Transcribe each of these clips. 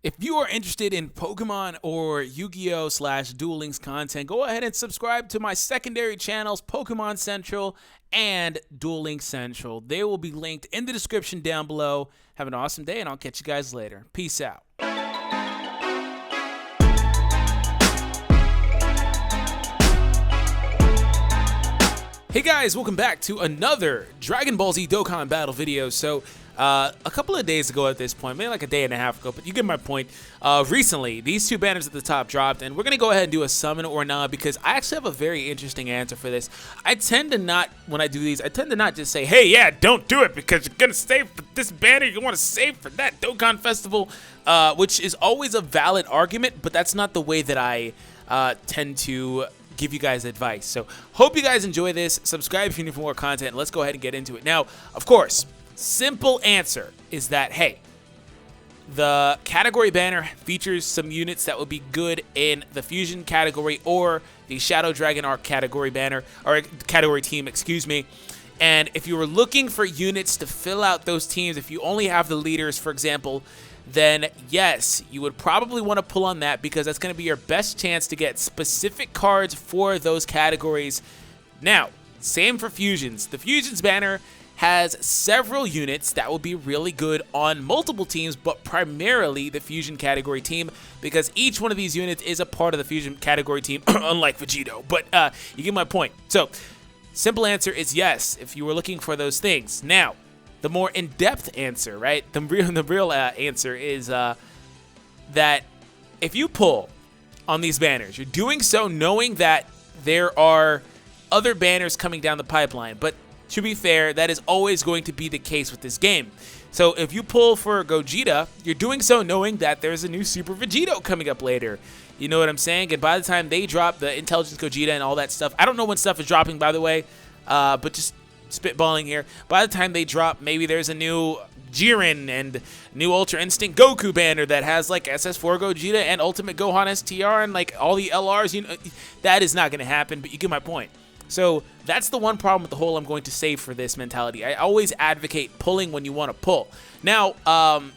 If you are interested in Pokemon or Yu-Gi-Oh! / Duel Links content, go ahead and subscribe to my secondary channels, Pokemon Central and Duel Links Central. They will be linked in the description down below. Have an awesome day, and I'll catch you guys later. Peace out. Hey guys, welcome back to another Dragon Ball Z Dokkan Battle video. So, a couple of days ago at this point, maybe like a day and a half ago, but you get my point. Recently, these two banners at the top dropped, and we're going to go ahead and do a summon or not, because I actually have a very interesting answer for this. I tend to not, when I do these, I tend to not just say, hey, yeah, don't do it, because you're going to save for this banner, you want to save for that Dokkan Festival, which is always a valid argument, but that's not the way that I tend to give you guys advice. So hope you guys enjoy this. Subscribe if you need more content. Let's go ahead and get into it. Now, of course, simple answer is that, hey, the category banner features some units that would be good in the fusion category or the Shadow Dragon Arc category banner, or category team, excuse me. And if you were looking for units to fill out those teams, if you only have the leaders, for example, then yes, you would probably want to pull on that, because that's going to be your best chance to get specific cards for those categories. Now, same for fusions. The fusions banner has several units that will be really good on multiple teams, but primarily the fusion category team, because each one of these units is a part of the fusion category team, unlike Vegito. But you get my point. So, simple answer is yes, if you were looking for those things. Now, the more in-depth answer, right? The real answer is that if you pull on these banners, you're doing so knowing that there are other banners coming down the pipeline. But to be fair, that is always going to be the case with this game. So if you pull for Gogeta, you're doing so knowing that there's a new Super Vegito coming up later. You know what I'm saying? And by the time they drop the Intelligence Gogeta and all that stuff, I don't know when stuff is dropping, by the way, but just spitballing here. By the time they drop, maybe there's a new Jiren and new Ultra Instinct Goku banner that has like SS4 Gogeta and Ultimate Gohan STR and like all the LRs. You know, that is not going to happen, but you get my point. So that's the one problem with the whole I'm going to save for this mentality. I always advocate pulling when you want to pull. Now,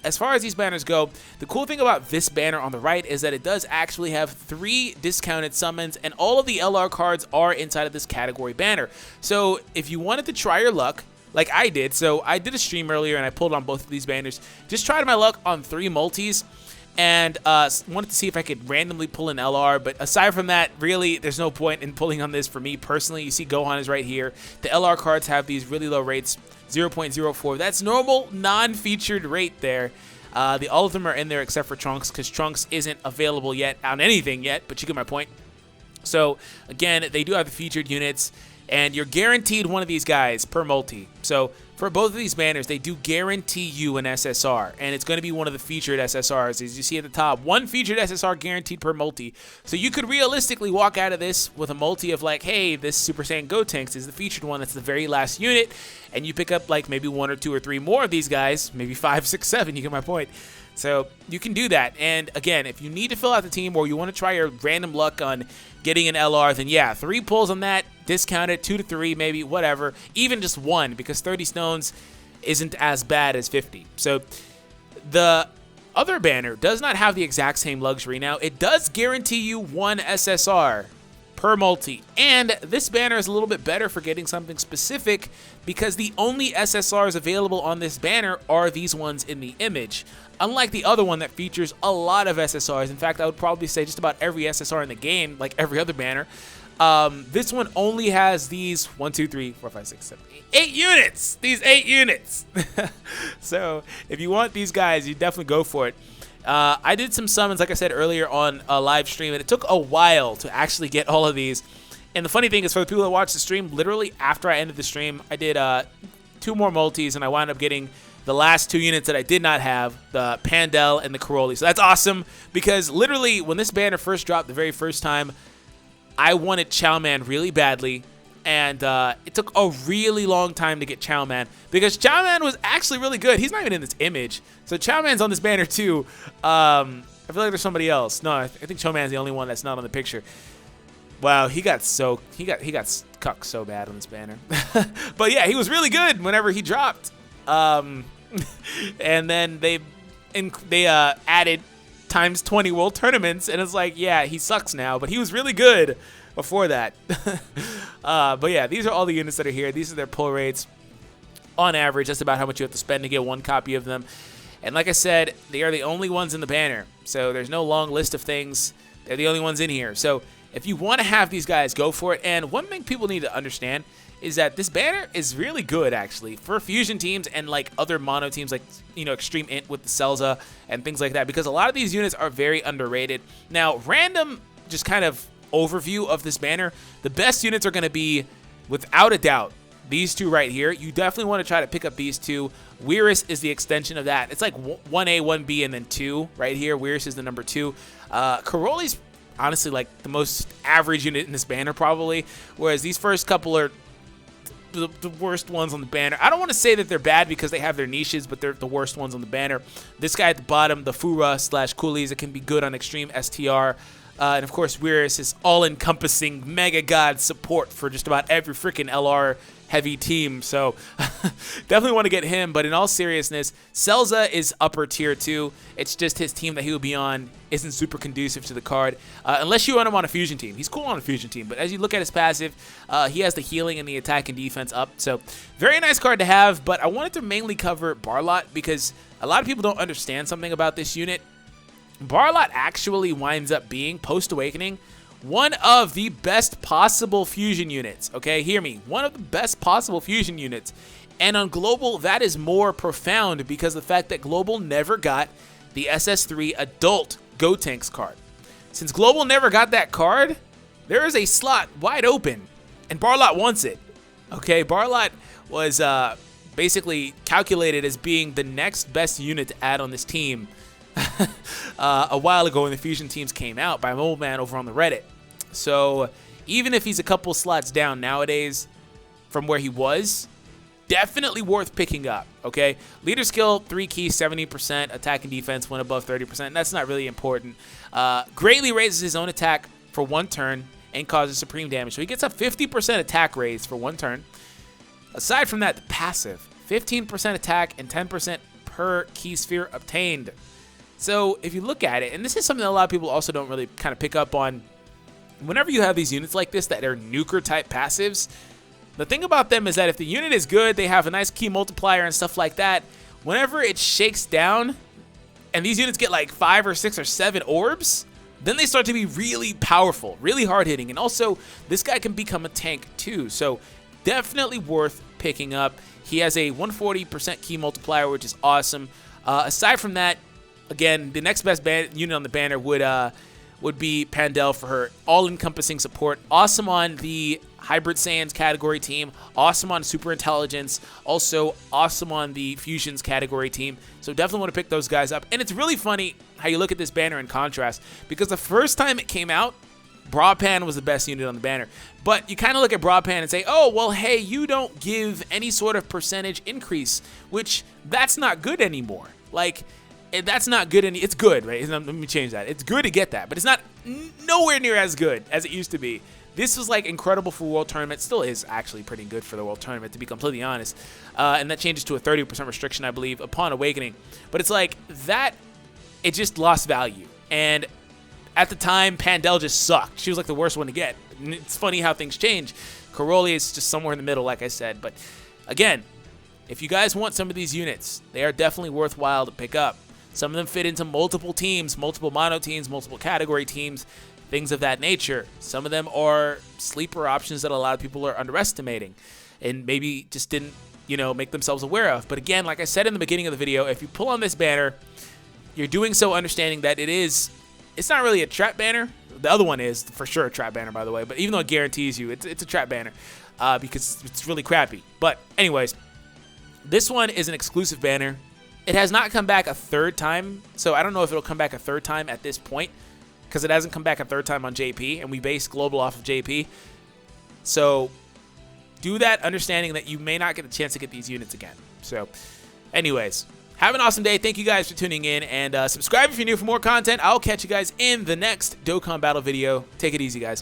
as far as these banners go, the cool thing about this banner on the right is that it does actually have 3 discounted summons, and all of the LR cards are inside of this category banner. So if you wanted to try your luck, like I did, so I did a stream earlier and I pulled on both of these banners, just tried my luck on 3 multis, and wanted to see if I could randomly pull an LR, but aside from that, really, there's no point in pulling on this for me personally. You see Gohan is right here. The LR cards have these really low rates, 0.04. That's normal, non-featured rate there. All of them are in there except for Trunks, because Trunks isn't available yet on anything yet, but you get my point. So, again, they do have the featured units, and you're guaranteed one of these guys per multi. So for both of these banners, they do guarantee you an SSR, and it's going to be one of the featured SSRs. As you see at the top, 1 featured SSR guaranteed per multi. So you could realistically walk out of this with a multi of like, hey, this Super Saiyan Gotenks is the featured one. That's the very last unit, and you pick up like maybe 1 or 2 or 3 more of these guys, maybe 5, 6, 7. You get my point. So you can do that. And again, if you need to fill out the team or you want to try your random luck on getting an LR, then yeah, 3 pulls on that, discounted, 2 to 3 maybe, whatever. Even just 1, because 30 stones isn't as bad as 50. So the other banner does not have the exact same luxury. Now, it does guarantee you 1 SSR per multi, and this banner is a little bit better for getting something specific, because the only SSRs available on this banner are these ones in the image, unlike the other one that features a lot of SSRs. In fact, I would probably say just about every SSR in the game, like every other banner. This one only has these 1, 2, 3, 4, 5, 6, 7, 8 units. These 8 units. So if you want these guys, you definitely go for it. I did some summons, like I said earlier, on a live stream, and it took a while to actually get all of these. And the funny thing is, for the people that watch the stream, literally after I ended the stream, I did 2 more multis, and I wound up getting the last 2 units that I did not have, the Pandel and the Caroli. So that's awesome, because literally when this banner first dropped the very first time, I wanted Chowman really badly, and it took a really long time to get Chowman, because Chowman was actually really good. He's not even in this image, so Chowman's on this banner too. I feel like there's somebody else. No, I think Chowman's the only one that's not on the picture. Wow, he got cucked so bad on this banner. But yeah, he was really good whenever he dropped. And then they added times 20 world tournaments, and it's like, yeah, he sucks now, but he was really good before that. But yeah, these are all the units that are here. These are their pull rates. On average, that's about how much you have to spend to get one copy of them. And like I said, they are the only ones in the banner, so there's no long list of things. They're the only ones in here. So if you want to have these guys, go for it. And one thing people need to understand is that this banner is really good, actually, for fusion teams and like other mono teams, like, you know, Extreme Int with the Celza and things like that, because a lot of these units are very underrated. Now, random, just kind of overview of this banner, the best units are going to be, without a doubt, these two right here. You definitely want to try to pick up these two. Weirus is the extension of that. It's like 1A, 1B, and then 2 right here. Weirus is the number 2. Karoli's honestly like the most average unit in this banner probably, whereas these first couple are the worst ones on the banner. I don't want to say that they're bad because they have their niches, but they're the worst ones on the banner. This guy at the bottom, the Fura / Coolies, it can be good on Extreme STR. And of course, Weirus is all-encompassing Mega God support for just about every freaking LR heavy team. So definitely want to get him. But in all seriousness, Celza is upper tier 2. It's just his team that he will be on isn't super conducive to the card. Unless you want him on a fusion team. He's cool on a fusion team. But as you look at his passive, he has the healing and the attack and defense up. So very nice card to have. But I wanted to mainly cover Barlot because a lot of people don't understand something about this unit. Barlot actually winds up being, post-awakening, one of the best possible fusion units. Okay, hear me. One of the best possible fusion units. And on Global, that is more profound because of the fact that Global never got the SS3 Adult Gotenks card. Since Global never got that card, there is a slot wide open, and Barlot wants it. Okay, Barlot was basically calculated as being the next best unit to add on this team a while ago when the fusion teams came out by Mobile Man over on the Reddit. So even if he's a couple slots down nowadays from where he was, definitely worth picking up. Okay, leader skill 3 keys, 70%, attack and defense went above 30%. That's not really important. Greatly raises his own attack for 1 turn and causes supreme damage, so he gets a 50% attack raise for 1 turn. Aside from that, the passive 15% attack and 10% per key sphere obtained. So if you look at it, and this is something that a lot of people also don't really kind of pick up on, whenever you have these units like this that are nuker type passives, the thing about them is that if the unit is good, they have a nice key multiplier and stuff like that. Whenever it shakes down and these units get like 5 or 6 or 7 orbs, then they start to be really powerful, really hard hitting. And also this guy can become a tank too. So definitely worth picking up. He has a 140% key multiplier, which is awesome. Aside from that, again, the next best unit on the banner would be Pandel for her all-encompassing support. Awesome on the Hybrid Saiyans category team. Awesome on Super Intelligence. Also awesome on the Fusions category team. So definitely want to pick those guys up. And it's really funny how you look at this banner in contrast, because the first time it came out, Broadpan was the best unit on the banner. But you kind of look at Broadpan and say, oh, well, hey, you don't give any sort of percentage increase, which that's not good anymore. Like, that's not good. It's good, right? Let me change that. It's good to get that, but it's not nowhere near as good as it used to be. This was like incredible for World Tournament. Still is actually pretty good for the World Tournament, to be completely honest. And that changes to a 30% restriction, I believe, upon awakening. But it's like that, it just lost value. And at the time, Pandel just sucked. She was like the worst one to get. And it's funny how things change. Karoli is just somewhere in the middle, like I said. But again, if you guys want some of these units, they are definitely worthwhile to pick up. Some of them fit into multiple teams, multiple mono teams, multiple category teams, things of that nature. Some of them are sleeper options that a lot of people are underestimating and maybe just didn't, you know, make themselves aware of. But again, like I said in the beginning of the video, if you pull on this banner, you're doing so understanding that it's not really a trap banner. The other one is for sure a trap banner, by the way. But even though it guarantees you, it's a trap banner because it's really crappy. But anyways, this one is an exclusive banner. It has not come back a 3rd time, so I don't know if it'll come back a 3rd time at this point, because it hasn't come back a 3rd time on JP, and we base Global off of JP. So do that understanding that you may not get a chance to get these units again. So anyways, have an awesome day. Thank you guys for tuning in, and subscribe if you're new for more content. I'll catch you guys in the next Dokkan Battle video. Take it easy, guys.